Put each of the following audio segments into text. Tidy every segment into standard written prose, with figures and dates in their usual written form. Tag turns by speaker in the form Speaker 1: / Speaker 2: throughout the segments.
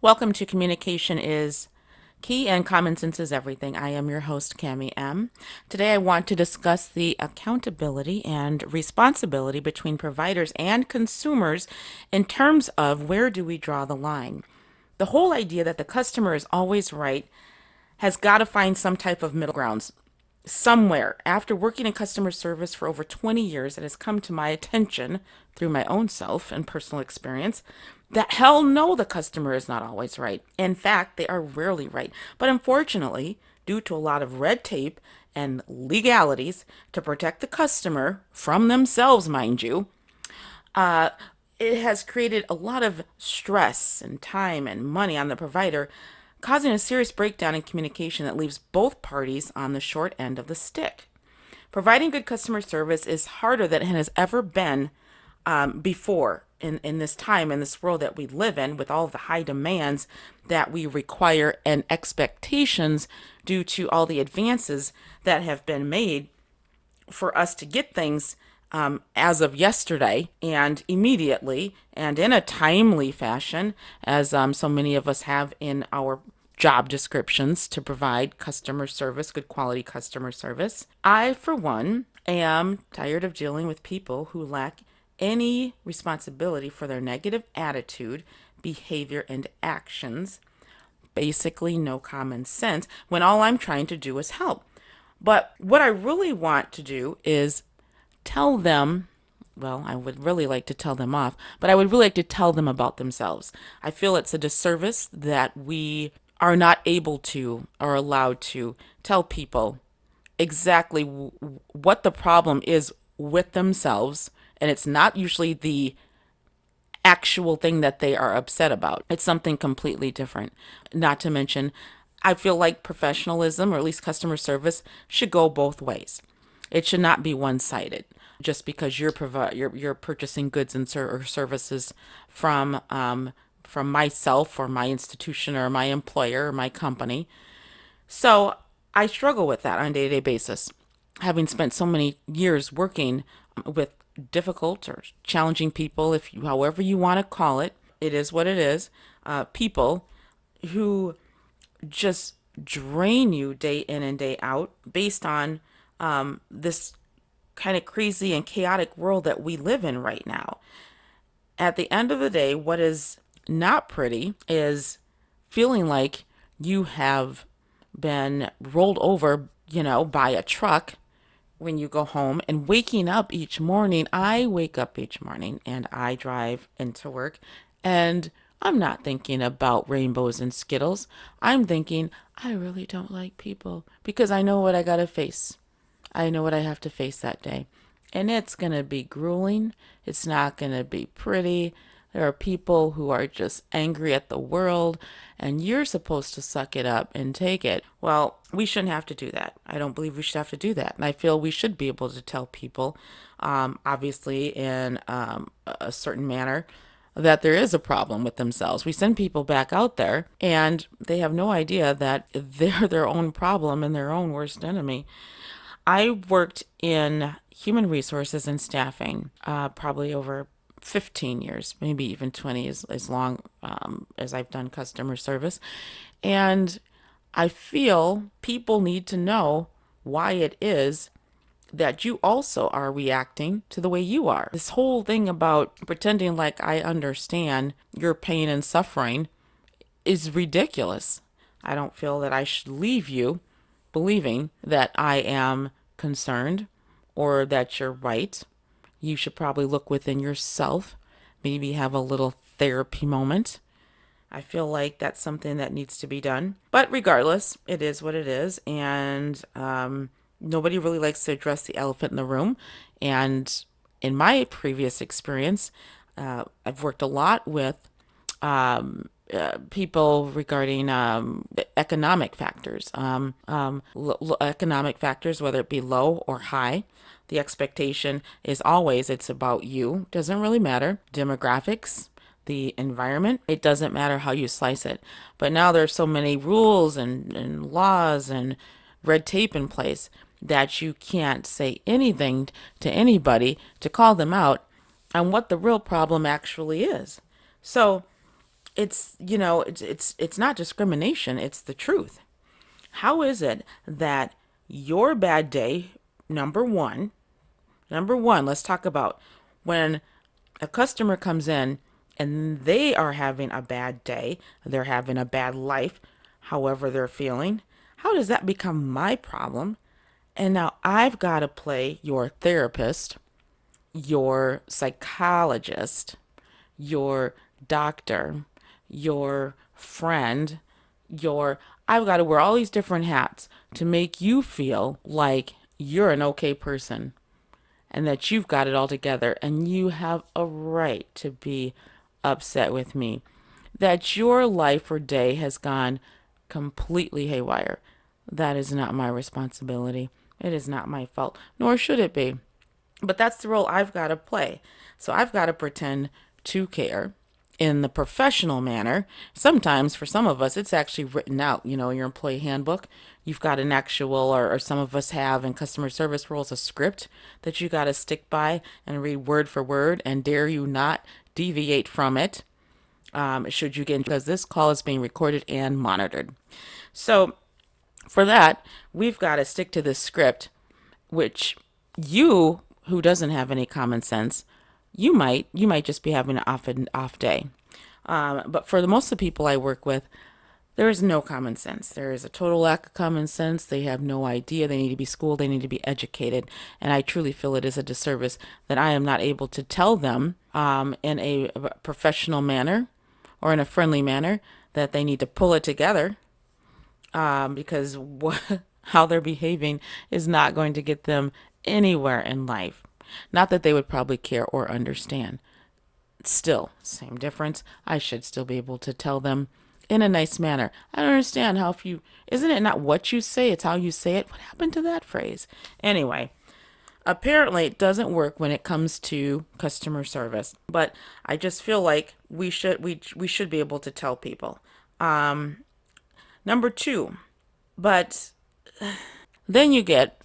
Speaker 1: Welcome to Communication is Key and Common Sense is Everything. I am your host, Cami M. Today I want to discuss the accountability and responsibility between providers and consumers in terms of where do we draw the line. The whole idea that the customer is always right has got to find some type of middle grounds somewhere. After working in customer service for over 20 years, it has come to my attention through my own self and personal experience that hell no, the customer is not always right. In fact, they are rarely right. But unfortunately, due to a lot of red tape and legalities to protect the customer from themselves, mind you, uh, it has created a lot of stress and time and money on the provider, causing a serious breakdown in communication that leaves both parties on the short end of the stick. Providing good customer service is harder than it has ever been before in this time, in this world that we live in, with all the high demands that we require and expectations due to all the advances that have been made for us to get things as of yesterday and immediately and in a timely fashion, as so many of us have in our job descriptions to provide customer service, good quality customer service. I, for one, am tired of dealing with people who lack any responsibility for their negative attitude, behavior, and actions. Basically, no common sense when all I'm trying to do is help. But what I really want to do is tell them, well, I would really like to tell them off, but I would really like to tell them about themselves. I feel it's a disservice that we are not able to or allowed to tell people exactly what the problem is with themselves. And it's not usually the actual thing that they are upset about. It's something completely different. Not to mention, I feel like professionalism, or at least customer service, should go both ways. It should not be one-sided. Just because you're purchasing goods and or services from myself or my institution or my employer or my company. So I struggle with that on a day-to-day basis, having spent so many years working with difficult or challenging people, if you, however you want to call it, it is what it is. People who just drain you day in and day out based on this kind of crazy and chaotic world that we live in right now. At the end of the day, what is not pretty is feeling like you have been rolled over, by a truck when you go home and waking up each morning. I wake up each morning and I drive into work, and I'm not thinking about rainbows and Skittles. I'm thinking, I really don't like people because I know what I gotta face. I know what I have to face that day. And it's going to be grueling. It's not going to be pretty. There are people who are just angry at the world, and you're supposed to suck it up and take it. Well, we shouldn't have to do that. I don't believe we should have to do that. And I feel we should be able to tell people, obviously, in a certain manner, that there is a problem with themselves. We send people back out there, and they have no idea that they're their own problem and their own worst enemy. I worked in human resources and staffing probably over 15 years, maybe even 20, as long as I've done customer service. And I feel people need to know why it is that you also are reacting to the way you are. This whole thing about pretending like I understand your pain and suffering is ridiculous. I don't feel that I should leave you believing that I am concerned or that you're right. You should probably look within yourself, maybe have a little therapy moment. I feel like that's something that needs to be done. But regardless, it is what it is. And nobody really likes to address the elephant in the room. And in my previous experience, I've worked a lot with people regarding economic factors, economic factors, whether it be low or high. The expectation is always it's about you. Doesn't really matter. Demographics, the environment, it doesn't matter how you slice it. But now there's so many rules and laws and red tape in place that you can't say anything to anybody to call them out on what the real problem actually is. So it's not discrimination, it's the truth. How is it that your bad day, number one, let's talk about when a customer comes in and they are having a bad day, they're having a bad life, however they're feeling. How does that become my problem? And now I've got to play your therapist, your psychologist, your doctor, your friend, your I've got to wear all these different hats to make you feel like you're an okay person and that you've got it all together and you have a right to be upset with me. That your life or day has gone completely haywire. That is not my responsibility. It is not my fault, nor should it be. But that's the role I've got to play. So I've got to pretend to care in the professional manner. Sometimes for some of us, it's actually written out, your employee handbook. You've got an actual, or some of us have in customer service roles, a script that you got to stick by and read word for word and dare you not deviate from it. Should you get, because this call is being recorded and monitored. So for that, we've got to stick to this script, which you who doesn't have any common sense, you might just be having an off day. But for the most of the people I work with, there is no common sense. There is a total lack of common sense. They have no idea. They need to be schooled. They need to be educated. And I truly feel it is a disservice that I am not able to tell them in a professional manner or in a friendly manner that they need to pull it together because how they're behaving is not going to get them anywhere in life. Not that they would probably care or understand. Still, same difference. I should still be able to tell them in a nice manner. I don't understand how if you, isn't it not what you say, it's how you say it? What happened to that phrase? Anyway, apparently it doesn't work when it comes to customer service, but I just feel like we should be able to tell people. Number two, but then you get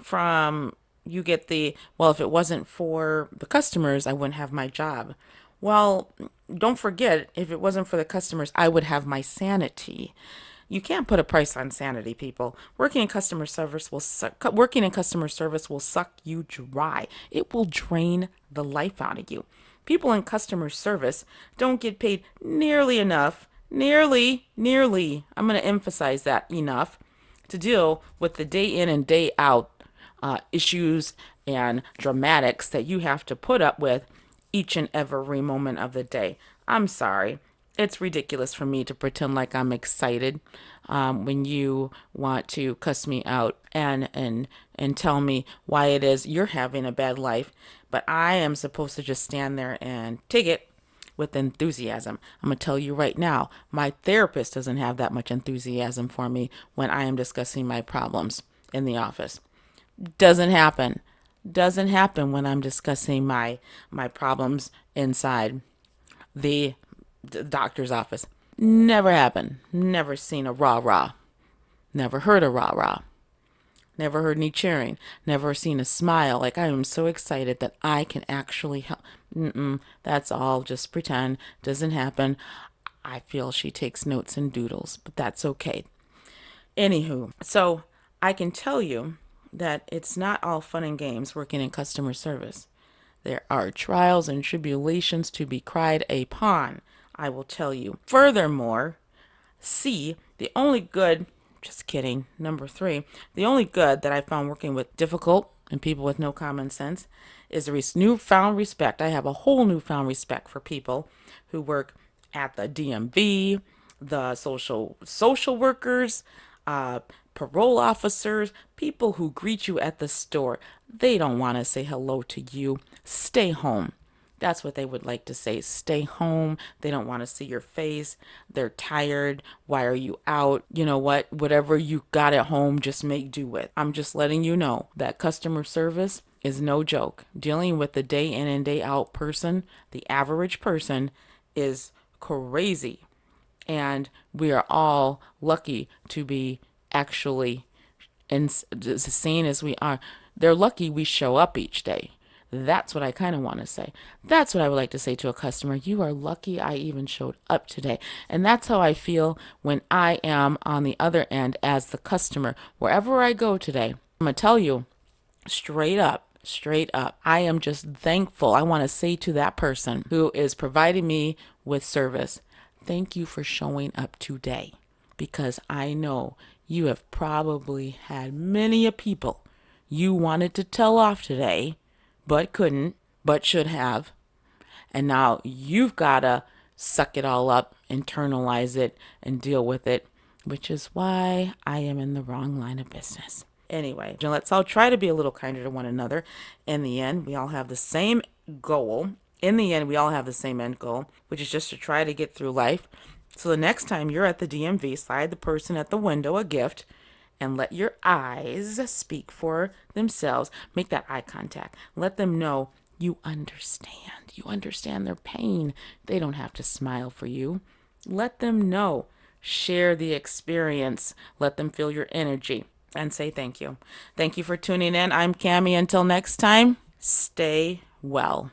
Speaker 1: the, well, if it wasn't for the customers, I wouldn't have my job. Well, don't forget, if it wasn't for the customers, I would have my sanity. You can't put a price on sanity, people. Working in customer service will suck you dry. It will drain the life out of you. People in customer service don't get paid nearly enough, nearly, I'm going to emphasize that, enough to deal with the day in and day out issues and dramatics that you have to put up with each and every moment of the day. I'm sorry. It's ridiculous for me to pretend like I'm excited when you want to cuss me out and tell me why it is you're having a bad life, but I am supposed to just stand there and take it with enthusiasm. I'm going to tell you right now, my therapist doesn't have that much enthusiasm for me when I am discussing my problems in the office. Doesn't happen. Doesn't happen when I'm discussing my problems inside the doctor's office. Never happened. Never seen a rah rah. Never heard a rah rah. Never heard any cheering. Never seen a smile. Like I am so excited that I can actually help. That's all just pretend. Doesn't happen. I feel she takes notes and doodles, but that's okay. Anywho, so I can tell you that it's not all fun and games working in customer service. There are trials and tribulations to be cried upon, I will tell you. Furthermore, C, the only good, just kidding, number three, the only good that I found working with difficult and people with no common sense is a newfound respect. I have a whole newfound respect for people who work at the DMV, the social workers, parole officers, people who greet you at the store. They don't want to say hello to you. Stay home. That's what they would like to say. Stay home. They don't want to see your face. They're tired. Why are you out? You know what? Whatever you got at home, just make do with. I'm just letting you know that customer service is no joke. Dealing with the day in and day out person, the average person, is crazy. And we are all lucky to be actually, and as sane as we are, they're lucky we show up each day. That's what I kind of want to say. That's what I would like to say to a customer. You are lucky I even showed up today. And that's how I feel when I am on the other end as the customer. Wherever I go today, I'm going to tell you straight up, I am just thankful. I want to say to that person who is providing me with service, thank you for showing up today, because I know you have probably had many a people you wanted to tell off today, but couldn't, but should have. And now you've got to suck it all up, internalize it, and deal with it, which is why I am in the wrong line of business. Anyway, let's all try to be a little kinder to one another. In the end, we all have the same goal. In the end, we all have the same end goal, which is just to try to get through life. So the next time you're at the DMV, slide the person at the window a gift and let your eyes speak for themselves. Make that eye contact. Let them know you understand. You understand their pain. They don't have to smile for you. Let them know. Share the experience. Let them feel your energy and say thank you. Thank you for tuning in. I'm Cami. Until next time, stay well.